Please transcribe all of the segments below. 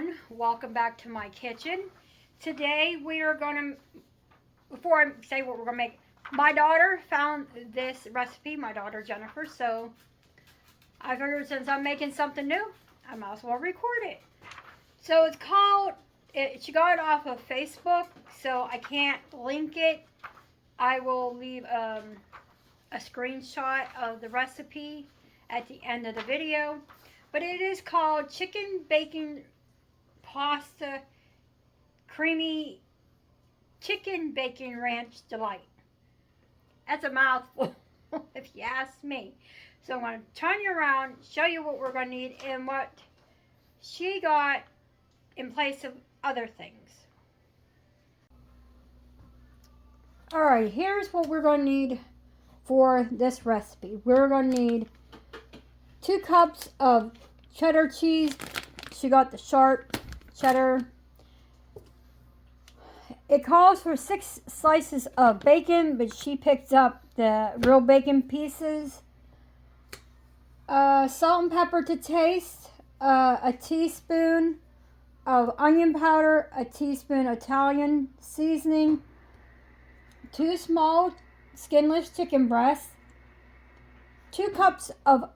everyone, welcome back to my kitchen. Today we are going to, before I say what we're going to make, my daughter found this recipe, my daughter Jennifer, so I figured since I'm making something new, I might as well record it. So it's called, she got it off of Facebook, so I can't link it. I will leave a screenshot of the recipe at the end of the video. But it is called Chicken Bacon Pasta Creamy Chicken Bacon Ranch Delight. That's a mouthful, if you ask me. So I'm going to turn you around, show you what we're going to need and what she got in place of other things. Alright, here's what we're going to need for this recipe. We're going to need 2 cups of cheddar cheese. She got the sharp cheddar. It calls for 6 slices of bacon, but she picked up the real bacon pieces. Salt and pepper to taste. A teaspoon of onion powder. A teaspoon Italian seasoning. 2 small skinless chicken breasts. 2 cups of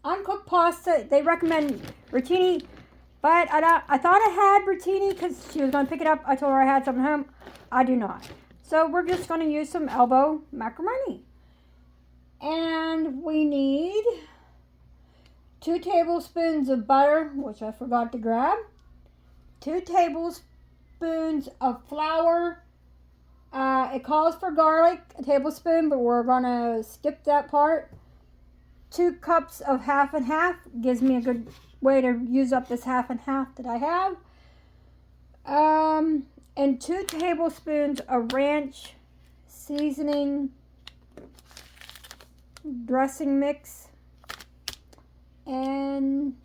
uncooked pasta. They recommend rotini, but I thought I had rotini because she was going to pick it up. I told her I had some at home. I do not. So we're just going to use some elbow macaroni. And we need 2 tablespoons of butter, which I forgot to grab. 2 tablespoons of flour. It calls for garlic, a tablespoon, but we're going to skip that part. 2 cups of half and half. Gives me a good way to use up this half and half that I have. And 2 tablespoons of ranch seasoning dressing mix. And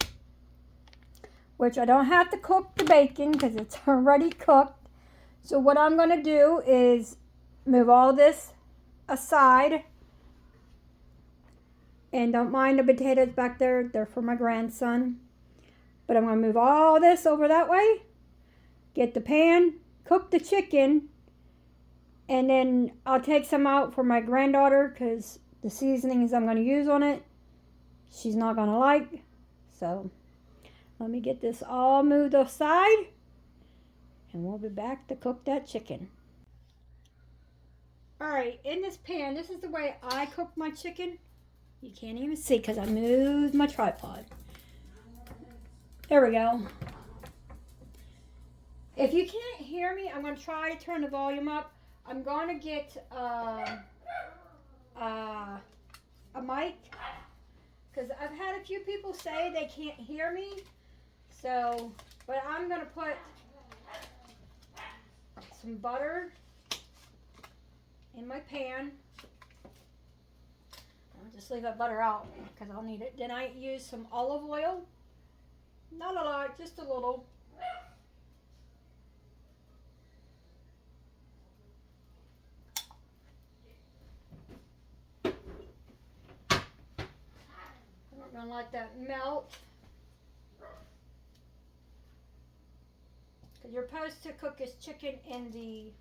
which I don't have to cook the bacon because it's already cooked. So what I'm going to do is move all this aside. And don't mind the potatoes back there. They're for my grandson. But I'm going to move all this over that way. Get the pan. Cook the chicken. And then I'll take some out for my granddaughter because the seasonings I'm going to use on it, she's not going to like. So let me get this all moved aside. And we'll be back to cook that chicken. Alright, in this pan, this is the way I cook my chicken. You can't even see because I moved my tripod. There we go. If you can't hear me, I'm going to try to turn the volume up. I'm going to get a mic because I've had a few people say they can't hear me. So, but I'm going to put some butter in my pan. I'll just leave that butter out because I'll need it. Then I use some olive oil. Not a lot, just a little. I'm going to let that melt. You're supposed to cook this chicken in the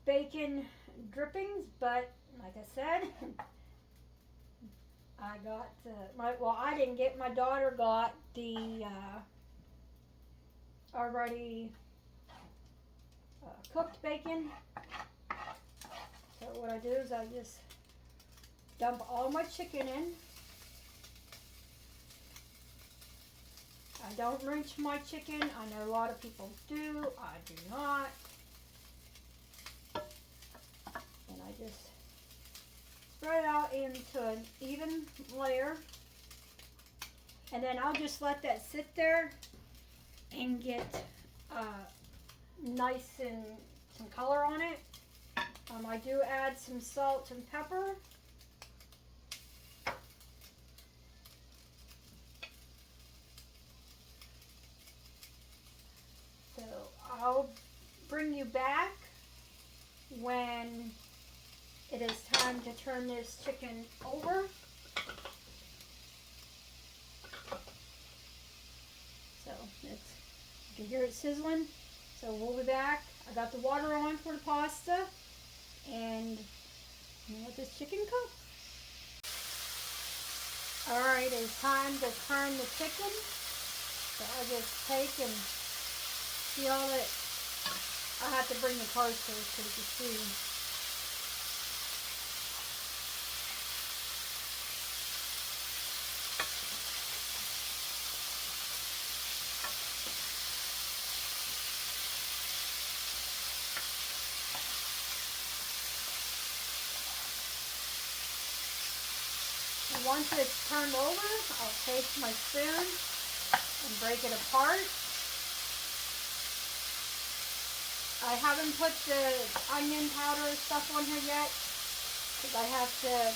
bacon drippings, but like I said, I got I didn't get, my daughter got the already cooked bacon. So what I do is I just dump all my chicken in. I don't rinse my chicken. I know a lot of people do. I do not. And I just spread it out into an even layer. And then I'll just let that sit there and get nice and some color on it. I do add some salt and pepper. So I'll bring you back when it is time to turn this chicken over. You can hear it sizzling. So we'll be back. I got the water on for the pasta. And let this chicken cook. Alright, it's time to turn the chicken. So I just take and see all it. I have to bring the card so you can see. Once it's turned over, I'll take my spoon and break it apart. I haven't put the onion powder and stuff on here yet because I have to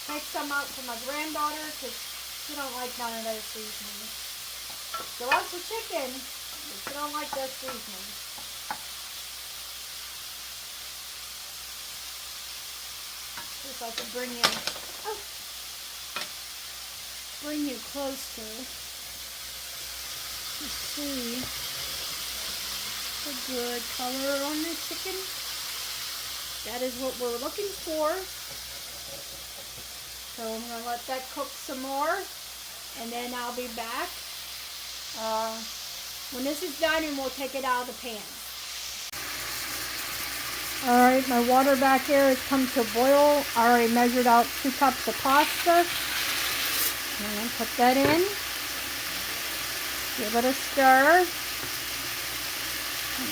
take some out for my granddaughter because she don't like none of those seasonings. She loves the chicken, but she don't like those seasonings. Just like to bring you closer to see the good color on the chicken. That is what we're looking for. So I'm going to let that cook some more, and then I'll be back when this is done, and we'll take it out of the pan. Alright, my water back here has come to a boil. I already measured out 2 cups of pasta. And put that in. Give it a stir.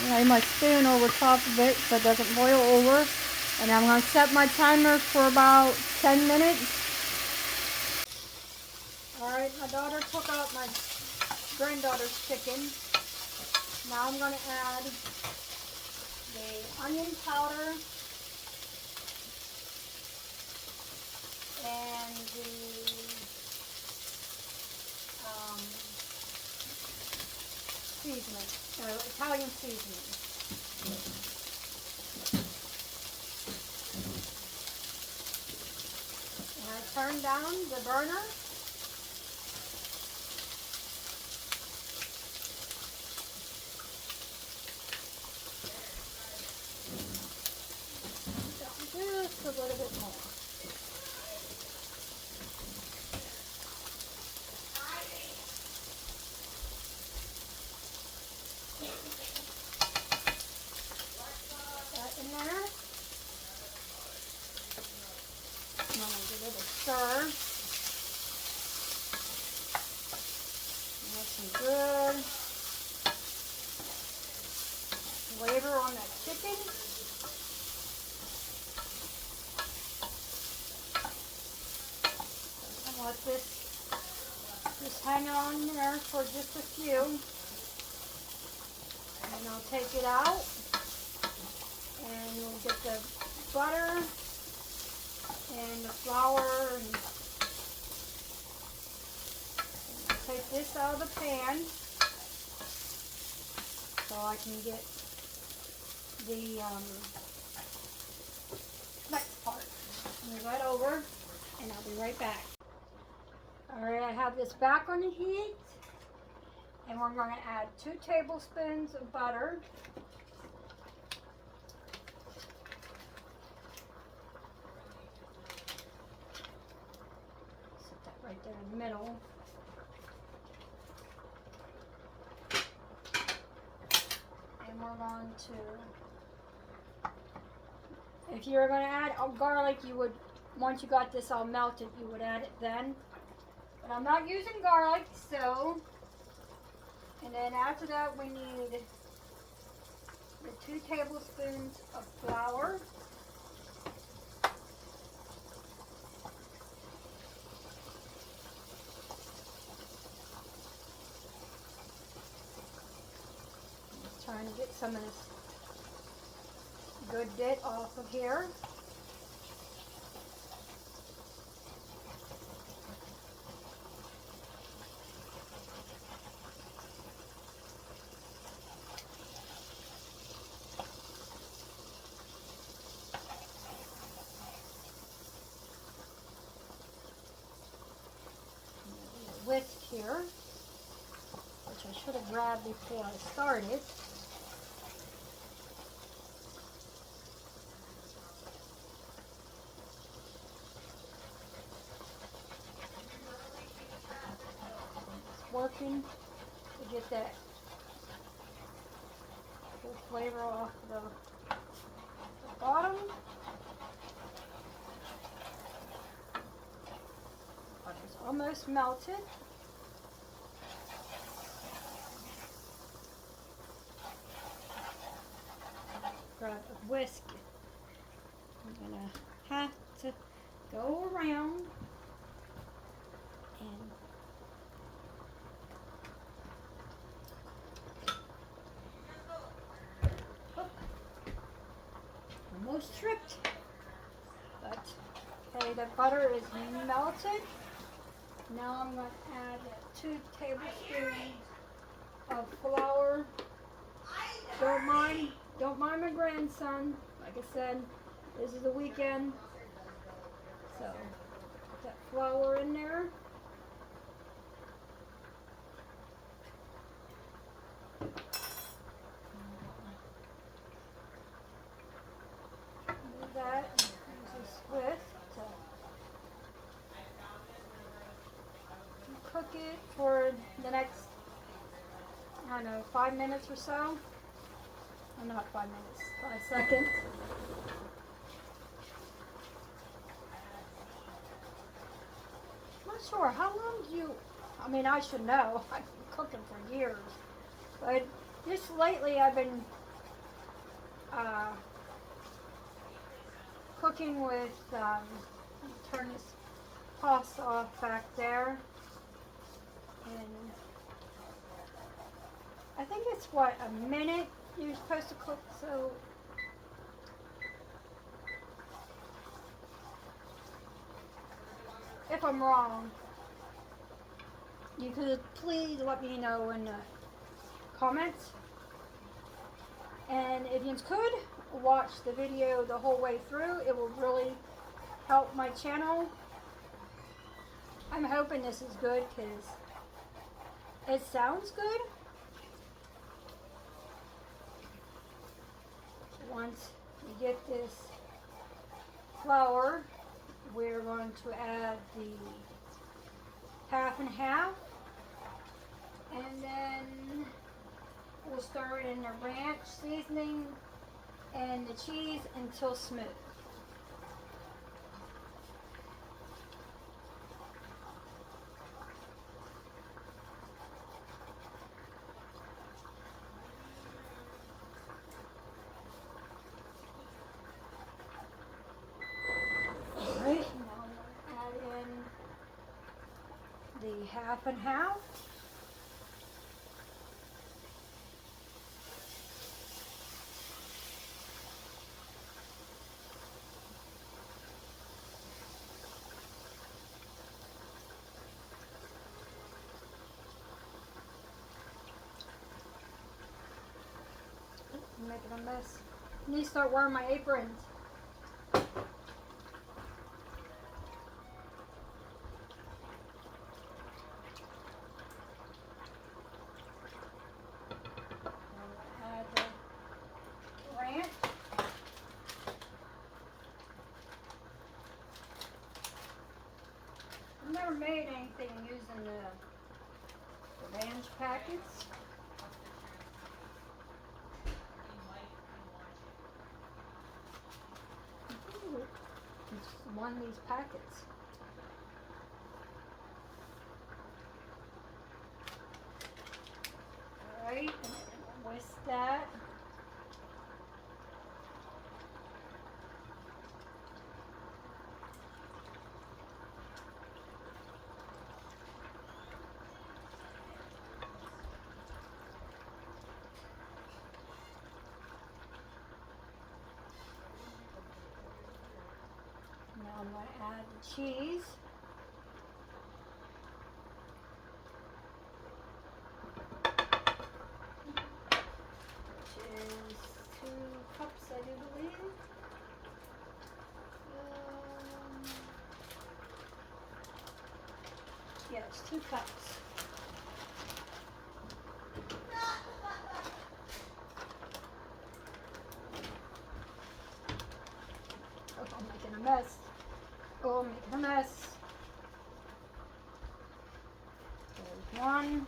Lay my spoon over top of it so it doesn't boil over. And I'm going to set my timer for about 10 minutes. Alright, my daughter took out my granddaughter's chicken. Now I'm going to add the onion powder and the seasoning, Italian seasoning. And I turn down the burner. Just a little bit more. In there. I'm going to give it a stir. That's some good flavor on that chicken. I'll let this just hang on there for just a few. And I'll take it out. And we'll get the butter and the flour and take this out of the pan so I can get the next part. Move that over and I'll be right back. Alright, I have this back on the heat and we're going to add 2 tablespoons of butter. Right there in the middle. And we're going to, if you're going to add garlic, you would, once you got this all melted, you would add it then. But I'm not using garlic, so, and then after that we need the 2 tablespoons of flour. Trying to get some of this good dit off of here. Whisk here. I should have grabbed before I started. It's working to get that full flavor off the bottom. Butter's almost melted. Grab a whisk. I'm gonna have to go around and almost tripped. But okay, the butter is melted. Now I'm going to add 2 tablespoons of flour. Don't mind my grandson. Like I said, this is the weekend. So put that flour in there. Do that. Use a whisk to cook it for the next, I don't know, 5 minutes or so. Oh, not 5 minutes, 5 seconds. I'm not sure, how long do you, I mean, I should know, I've been cooking for years, but just lately I've been cooking with, turn this pasta off back there, and I think it's what, a minute you're supposed to cook, so if I'm wrong, you could please let me know in the comments. And if you could watch the video the whole way through, it will really help my channel. I'm hoping this is good because it sounds good. Once you get this flour, we're going to add the half and half, and then we'll stir it in the ranch seasoning and the cheese until smooth. Alright, now we'll add in the half and half. I'm making a mess. I need to start wearing my aprons. Add the ranch. I've never made anything using the ranch packets. It's one of these packets. Alright, and then whisk that. Now I'm going to add the cheese. Which is 2 cups, I do believe. Yeah, it's 2 cups. I'm making a mess. Oh, I'm making a mess. There's one.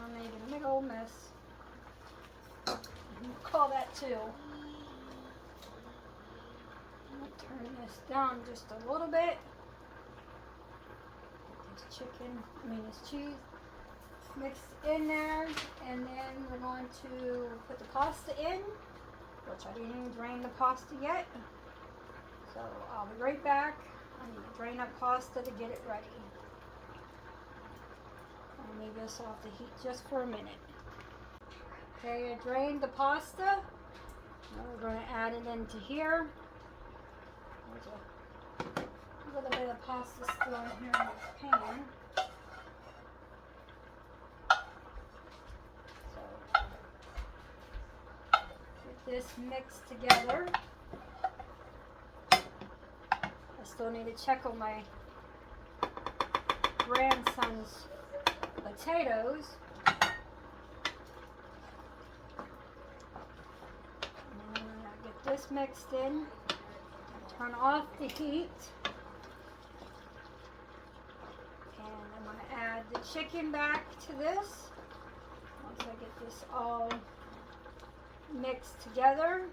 I'm making a big old mess. Call that two. I'll turn this down just a little bit. This this cheese mixed in there, and then we're going to put the pasta in, which I didn't even drain the pasta yet. So I'll be right back. I need to drain up pasta to get it ready. I'll leave this off the heat just for a minute. Okay, I drained the pasta. Now we're going to add it into here. There's a little bit of pasta still in here in this pan. So, get this mixed together. I still need to check on my grandson's potatoes. And then I get this mixed in. Turn off the heat. And I'm going to add the chicken back to this. Once I get this all mixed together.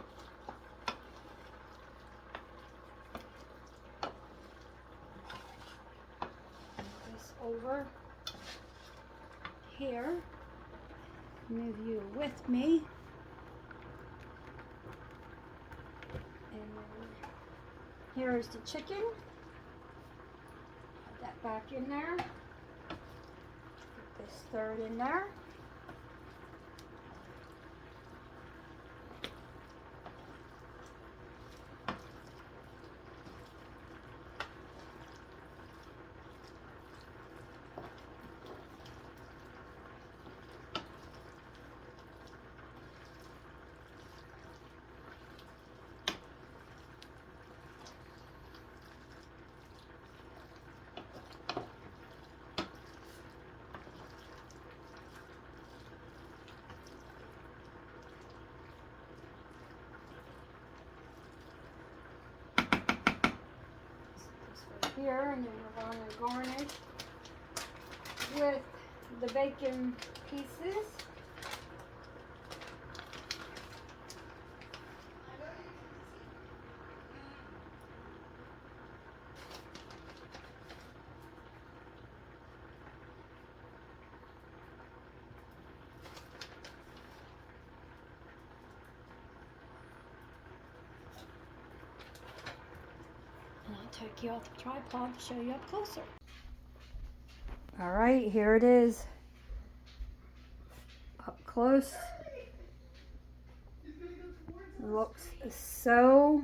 This over here. Move you with me. Here's the chicken. Put that back in there. Put this third in there. Here, and then we're going to garnish with the bacon pieces. Take you off the tripod to show you up closer. Alright, here it is. Up close. Looks so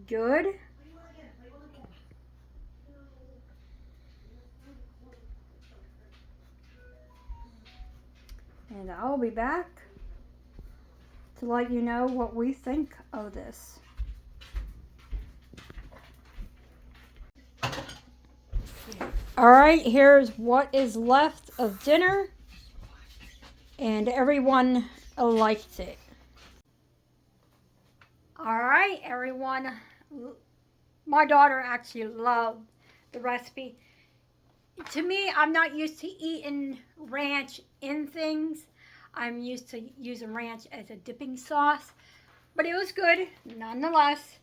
good. And I'll be back to let you know what we think of this. Alright, here's what is left of dinner, and everyone liked it. Alright, everyone, my daughter actually loved the recipe. To me, I'm not used to eating ranch in things. I'm used to using ranch as a dipping sauce, but it was good nonetheless.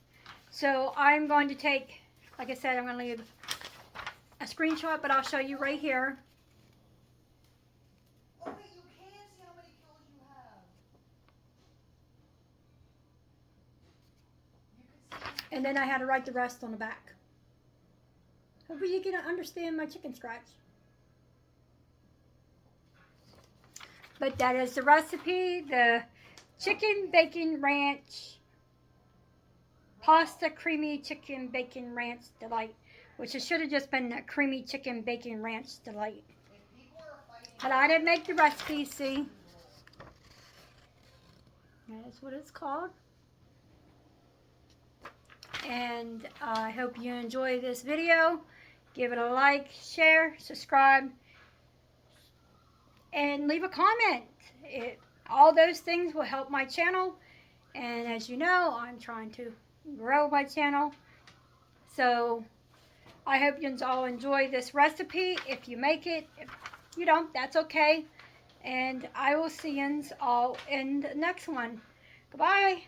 So I'm going to take, like I said, I'm going to leave a screenshot, but I'll show you right here. Oh, wait, you can see how many kills you have. You can see. And then I had to write the rest on the back. Hopefully you can understand my chicken scratch. But that is the recipe, the chicken bacon ranch pasta creamy chicken bacon ranch delight. Which it should have just been a creamy chicken bacon ranch delight. But I didn't make the recipe, see? That's what it's called. And I hope you enjoy this video. Give it a like, share, subscribe, and leave a comment. All those things will help my channel And as you know, I'm trying to grow my channel. So I hope you all enjoy this recipe. If you make it, if you don't, that's okay. And I will see you all in the next one. Goodbye.